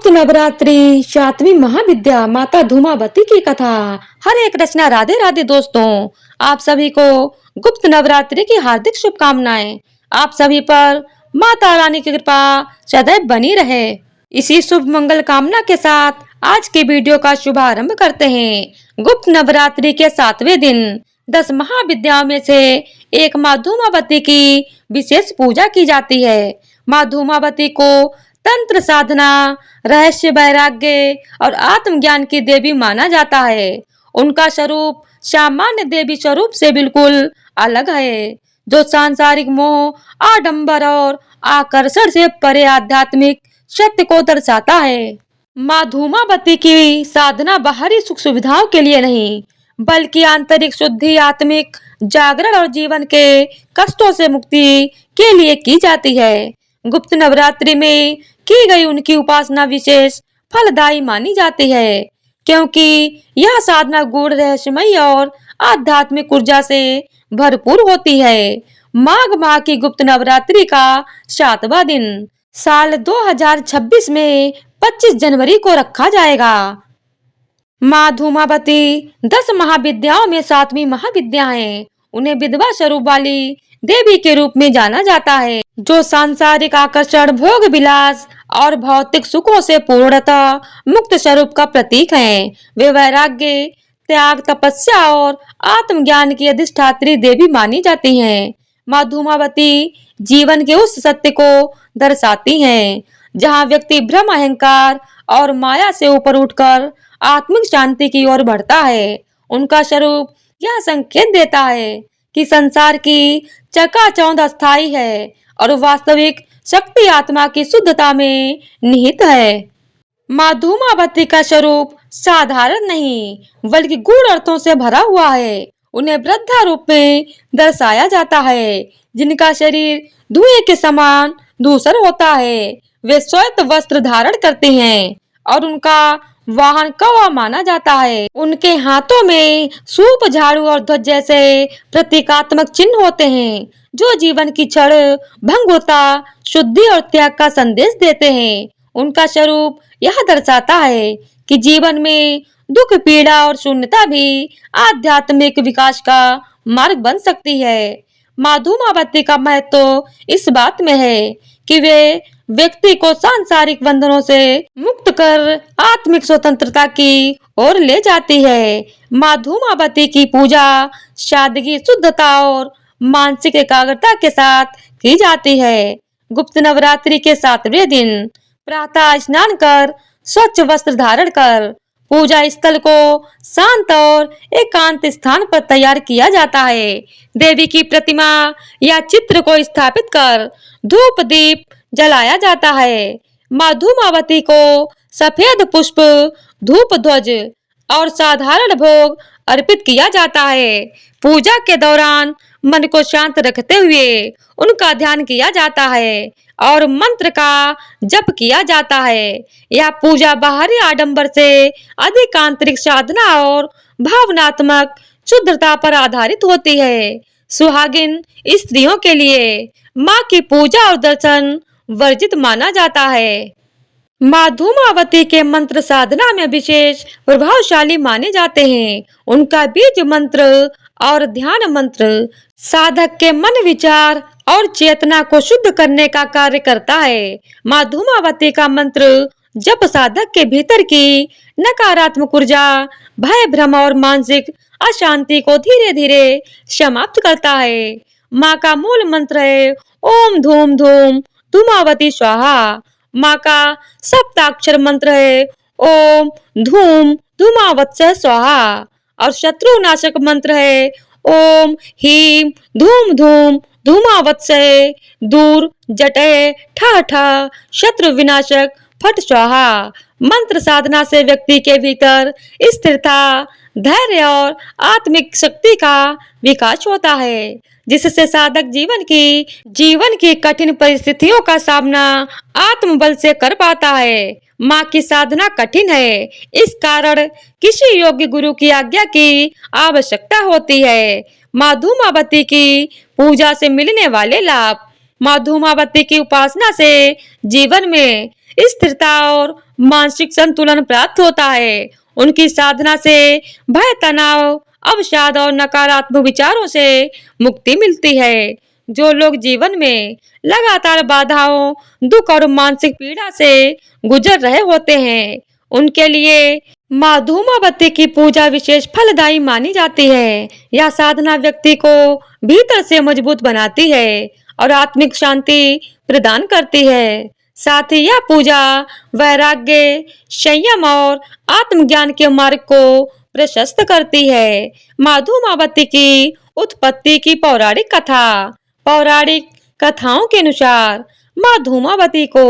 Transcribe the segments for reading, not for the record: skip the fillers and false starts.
गुप्त नवरात्रि सातवीं महाविद्या माता धूमावती की कथा। हरे कृष्णा, राधे राधे दोस्तों। आप सभी को गुप्त नवरात्रि की हार्दिक शुभकामनाएं। आप सभी पर माता रानी की कृपा सदैव बनी रहे। इसी शुभ मंगल कामना के साथ आज के वीडियो का शुभारंभ करते हैं। गुप्त नवरात्रि के 7वें दिन 10 महाविद्याओं में से एक माँ धूमावती की विशेष पूजा की जाती है। माँ धूमावती को तंत्र साधना, रहस्य, वैराग्य और आत्मज्ञान की देवी माना जाता है। उनका स्वरूप सामान्य देवी स्वरूप से बिल्कुल अलग है, जो सांसारिक मोह, आडंबर और आकर्षण से परे आध्यात्मिक सत्य को दर्शाता है। माँ धूमावती की साधना बाहरी सुख सुविधाओं के लिए नहीं, बल्कि आंतरिक शुद्धि, आत्मिक जागरण और जीवन के कष्टों से मुक्ति के लिए की जाती है। गुप्त नवरात्रि में की गई उनकी उपासना विशेष फलदायी मानी जाती है, क्योंकि यह साधना गूढ़, रहस्यमयी और आध्यात्मिक ऊर्जा से भरपूर होती है। माघ माह की गुप्त नवरात्रि का 7वां दिन साल 2026 में 25 जनवरी को रखा जाएगा। माँ धूमावती 10 महाविद्याओं में 7वीं महाविद्या है। उन्हें विधवा स्वरूप वाली देवी के रूप में जाना जाता है, जो सांसारिक आकर्षण, भोग विलास और भौतिक सुखों से पूर्णतः मुक्त स्वरूप का प्रतीक है। वे वैराग्य, त्याग, तपस्या और आत्मज्ञान की अधिष्ठात्री देवी मानी जाती हैं। माँ धूमावती जीवन के उस सत्य को दर्शाती हैं जहाँ व्यक्ति भ्रम, अहंकार और माया से ऊपर उठकर आत्मिक शांति की ओर बढ़ता है। उनका स्वरूप यह संकेत देता है कि संसार की चकाचौंध अस्थायी है और वास्तविक शक्ति आत्मा की शुद्धता में निहित है। माँ धूमावती का स्वरूप साधारण नहीं, बल्कि गूढ़ अर्थों से भरा हुआ है। उन्हें वृद्धा रूप में दर्शाया जाता है, जिनका शरीर धुएं के समान धूसर होता है। वे श्वेत वस्त्र धारण करते हैं और उनका वाहन कौवा माना जाता है। उनके हाथों में सूप, झाड़ू और ध्वज जैसे प्रतीकात्मक चिन्ह होते हैं, जो जीवन की क्षण भंगुरता, शुद्धि और त्याग का संदेश देते हैं। उनका स्वरूप यह दर्शाता है कि जीवन में दुख, पीड़ा और शून्यता भी आध्यात्मिक विकास का मार्ग बन सकती है। माँ धूमावती का महत्व इस बात में है कि वे व्यक्ति को सांसारिक बंधनों से मुक्त कर आत्मिक स्वतंत्रता की ओर ले जाती है। माँ धूमावती की पूजा सादगी, शुद्धता और मानसिक एकाग्रता के साथ की जाती है। गुप्त नवरात्रि के 7वें दिन प्रातः स्नान कर, स्वच्छ वस्त्र धारण कर पूजा स्थल को शांत और एकांत स्थान पर तैयार किया जाता है। देवी की प्रतिमा या चित्र को स्थापित कर धूप दीप जलाया जाता है। माँ धूमावती को सफेद पुष्प, धूप, ध्वज और साधारण भोग अर्पित किया जाता है। पूजा के दौरान मन को शांत रखते हुए उनका ध्यान किया जाता है और मंत्र का जप किया जाता है। यह पूजा बाहरी आडंबर से अधिक आंतरिक साधना और भावनात्मक शुद्धता पर आधारित होती है। सुहागिन स्त्रियों के लिए माँ की पूजा और दर्शन वर्जित माना जाता है। माँ धूमावती के मंत्र साधना में विशेष प्रभावशाली माने जाते हैं। उनका बीज मंत्र और ध्यान मंत्र साधक के मन, विचार और चेतना को शुद्ध करने का कार्य करता है। माँ धूमावती का मंत्र जप साधक के भीतर की नकारात्मक ऊर्जा, भय, भ्रम और मानसिक अशांति को धीरे धीरे समाप्त करता है। माँ का मूल मंत्र है ओम धूम धूम धूमावती स्वाहा। माँ का सप्ताक्षर मंत्र है ओम धूम धूमावत्सः स्वाहा और शत्रु नाशक मंत्र है ओम हीम धूम धूम धूमावत्सः दूर जटे ठा ठा शत्रु विनाशक फट स्वाहा। मंत्र साधना से व्यक्ति के भीतर स्थिरता, धैर्य और आत्मिक शक्ति का विकास होता है, जिससे साधक जीवन की कठिन परिस्थितियों का सामना आत्मबल से कर पाता है। माँ की साधना कठिन है, इस कारण किसी योग्य गुरु की आज्ञा की आवश्यकता होती है। माँ धूमावती की पूजा से मिलने वाले लाभ। माँ धूमावती की उपासना से जीवन में स्थिरता और मानसिक संतुलन प्राप्त होता है। उनकी साधना से भय, तनाव, अवसाद और नकारात्मक विचारों से मुक्ति मिलती है। जो लोग जीवन में लगातार बाधाओं, दुख और मानसिक पीड़ा से गुजर रहे होते हैं, उनके लिए माँ धूमावती की पूजा विशेष फलदायी मानी जाती है। यह साधना व्यक्ति को भीतर से मजबूत बनाती है और आत्मिक शांति प्रदान करती है। साथ ही यह पूजा वैराग्य, संयम और आत्मज्ञान के मार्ग को प्रशस्त करती है। माँ धूमावती की उत्पत्ति की पौराणिक कथा। पौराणिक कथाओं के अनुसार माँ धूमावती को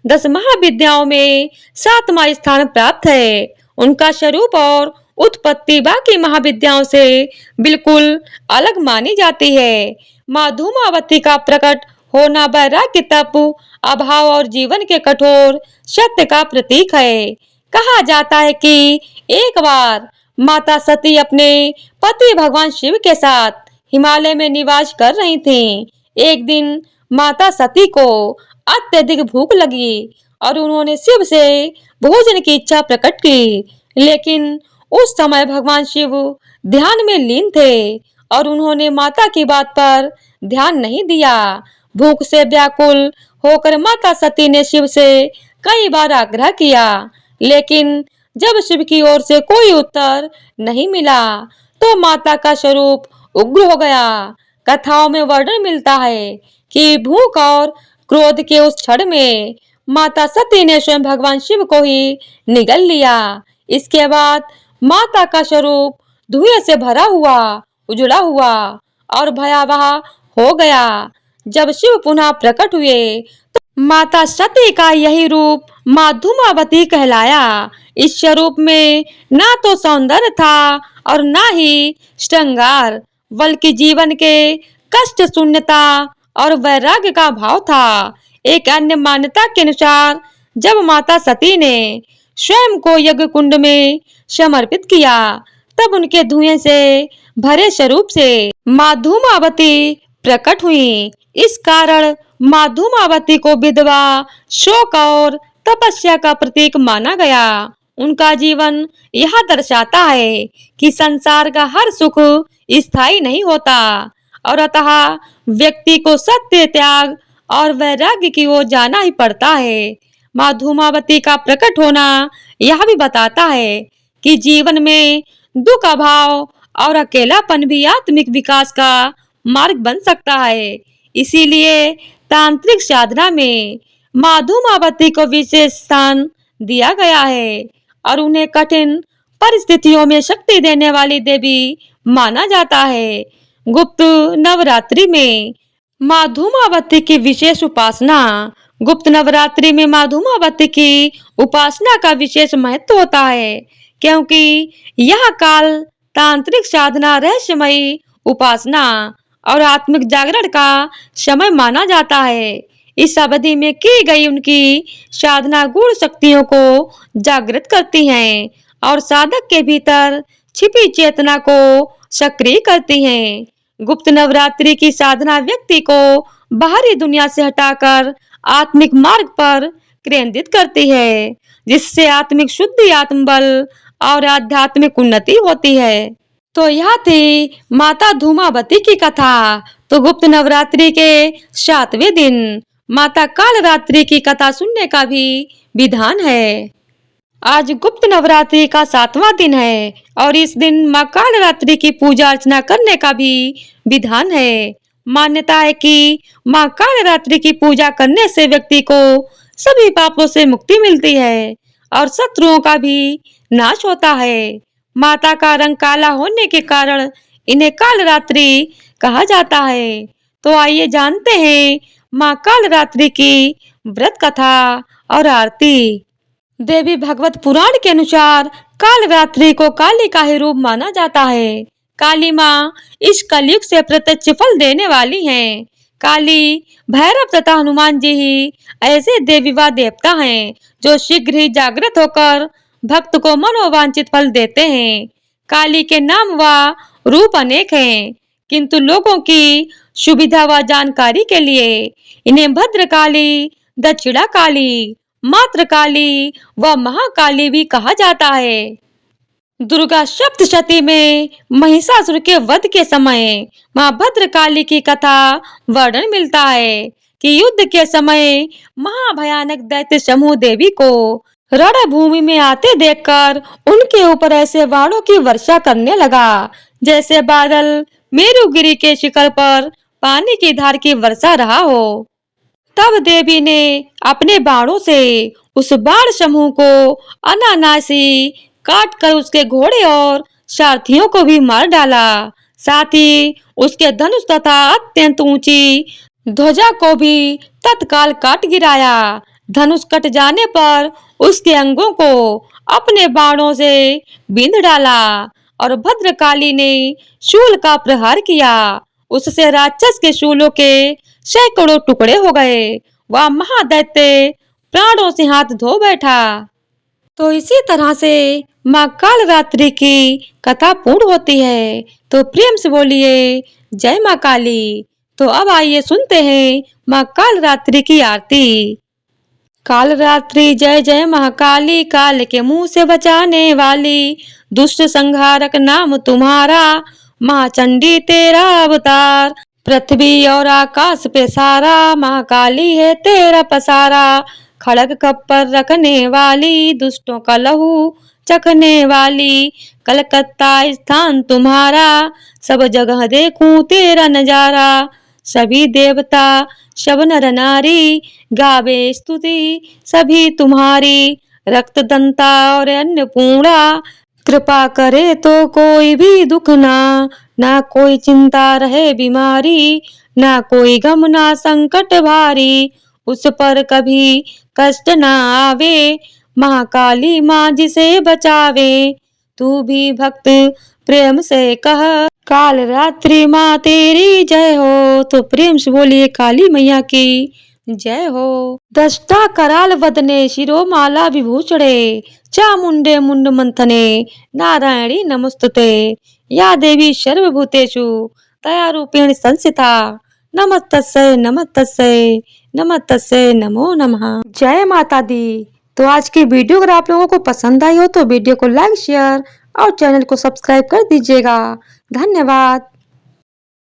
10 महाविद्याओं में 7वां स्थान प्राप्त है। उनका स्वरूप और उत्पत्ति बाकी महाविद्याओं से बिल्कुल अलग मानी जाती है। माँ धूमावती का प्रकट होना वैराग्य, तप, अभाव और जीवन के कठोर सत्य का प्रतीक है। कहा जाता है कि एक बार माता सती अपने पति भगवान शिव के साथ हिमालय में निवास कर रही थीं। एक दिन माता सती को अत्यधिक भूख लगी और उन्होंने शिव से भोजन की इच्छा प्रकट की, लेकिन उस समय भगवान शिव ध्यान में लीन थे और उन्होंने माता की बात पर ध्यान नहीं दिया। भूख से व्याकुल होकर माता सती ने शिव से कई बार आग्रह किया, लेकिन जब शिव की ओर से कोई उत्तर नहीं मिला, तो माता का स्वरूप उग्र हो गया। कथाओं में वर्णन मिलता है कि भूख और क्रोध के उस क्षण में माता सती ने स्वयं भगवान शिव को ही निगल लिया। इसके बाद माता का स्वरूप धुएं से भरा हुआ, उजड़ा हुआ और भयावह हो गया। जब शिव पुनः प्रकट हुए तो माता सती का यही रूप माँ धूमावती कहलाया। इस स्वरूप में ना तो सौंदर्य था और ना ही श्रृंगार, बल्कि जीवन के कष्ट, शून्यता और वैराग्य का भाव था। एक अन्य मान्यता के अनुसार जब माता सती ने स्वयं को यज्ञ कुंड में समर्पित किया, तब उनके धुएं से भरे स्वरूप से माँ धूमावती प्रकट हुई। इस कारण माँ धूमावती को विधवा, शोक और तपस्या का प्रतीक माना गया। उनका जीवन यह दर्शाता है कि संसार का हर सुख स्थायी नहीं होता और अतः व्यक्ति को सत्य, त्याग और वैराग्य की ओर जाना ही पड़ता है। माँ धूमावती का प्रकट होना यह भी बताता है कि जीवन में दुख, अभाव और अकेलापन भी आत्मिक विकास का मार्ग बन सकता है। इसीलिए तांत्रिक साधना में माँ धूमावती को विशेष स्थान दिया गया है और उन्हें कठिन परिस्थितियों में शक्ति देने वाली देवी माना जाता है। गुप्त नवरात्रि में माँ धूमावती की विशेष उपासना। गुप्त नवरात्रि में माँ धूमावती की उपासना का विशेष महत्व होता है, क्योंकि यह काल तांत्रिक साधना, रहस्यमयी उपासना और आत्मिक जागरण का समय माना जाता है। इस अवधि में की गई उनकी साधना गूढ़ शक्तियों को जागृत करती हैं और साधक के भीतर छिपी चेतना को सक्रिय करती हैं। गुप्त नवरात्रि की साधना व्यक्ति को बाहरी दुनिया से हटाकर आत्मिक मार्ग पर केंद्रित करती है, जिससे आत्मिक शुद्धि, आत्मबल और आध्यात्मिक उन्नति होती है। तो यह थी माता धूमावती की कथा। तो गुप्त नवरात्रि के 7वें दिन माता कालरात्रि की कथा सुनने का भी विधान है। आज गुप्त नवरात्रि का 7वां दिन है और इस दिन माँ कालरात्रि की पूजा अर्चना करने का भी विधान है। मान्यता है कि माँ कालरात्रि की पूजा करने से व्यक्ति को सभी पापों से मुक्ति मिलती है और शत्रुओं का भी नाश होता है। माता का रंग काला होने के कारण इन्हें कालरात्रि कहा जाता है। तो आइए जानते हैं माँ कालरात्रि की व्रत कथा और आरती। देवी भागवत पुराण के अनुसार कालरात्रि को काली का ही रूप माना जाता है। काली माँ इस कलयुग से प्रत्यक्ष फल देने वाली हैं। काली, भैरव तथा हनुमान जी ही ऐसे देवी व देवता हैं जो शीघ्र ही जागृत होकर भक्त को मनोवांछित फल देते हैं। काली के नाम व रूप अनेक हैं, किंतु लोगों की सुविधा व जानकारी के लिए इन्हें भद्रकाली, दक्षिणा काली मातृकाली व महाकाली भी कहा जाता है। दुर्गा सप्तशती में महिषासुर के वध के समय मां भद्रकाली की कथा वर्णन मिलता है कि युद्ध के समय महाभयानक दैत्य समूह देवी को रणभूमि में आते देखकर उनके ऊपर ऐसे बाणों की वर्षा करने लगा जैसे बादल मेरुगिरी के शिखर पर पानी की धार की वर्षा रहा हो। तब देवी ने अपने बाणों से उस बाण समूह को अनायासी काट कर उसके घोड़े और सारथियों को भी मार डाला। साथ ही उसके धनुष तथा अत्यंत ऊंची ध्वजा को भी तत्काल काट गिराया। धनुष कट जाने पर उसके अंगों को अपने बाणों से बींध डाला और भद्रकाली ने शूल का प्रहार किया। उससे राक्षस के शूलों के सैकड़ों टुकड़े हो गए। वह महादैत्य प्राणों से हाथ धो बैठा। तो इसी तरह से माँ कालरात्रि की कथा पूर्ण होती है। तो प्रेम से बोलिए जय माँ काली। तो अब आइए सुनते हैं माँ कालरात्रि की आरती। कालरात्रि जय जय महाकाली, काल के मुंह से बचाने वाली, दुष्ट संहारक नाम तुम्हारा, माँ चंडी तेरा अवतार, पृथ्वी और आकाश पे सारा, महाकाली है तेरा पसारा, खड़ग कपर रखने वाली, दुष्टों का लहू चखने वाली, कलकत्ता स्थान तुम्हारा, सब जगह देखूं तेरा नजारा, सभी देवता सब नर नारी गावे स्तुति सभी तुम्हारी, रक्त दंता और अन्नपूर्णा, कृपा करे तो कोई भी दुख ना कोई चिंता रहे बीमारी, ना कोई गम ना संकट भारी, उस पर कभी कष्ट ना आवे, महाकाली माँ जिसे बचावे, तू भी भक्त प्रेम से कह, काल रात्रि माँ तेरी जय हो। तो प्रेम से बोलिए काली मैया की जय हो। दष्टा कराल वदने शिरोमाला विभूषणे, चामुंडे मुंड मंथने, नारायणी नमस्तुते, या देवी सर्वभूतेषु दयारूपेण संस्थिता, नमस्तस्यै नमस्तस्यै नमस्तस्यै नमो नमः। जय माता दी। तो आज की वीडियो अगर आप लोगों को पसंद आई हो तो वीडियो को लाइक शेयर और चैनल को सब्सक्राइब कर दीजिएगा। धन्यवाद।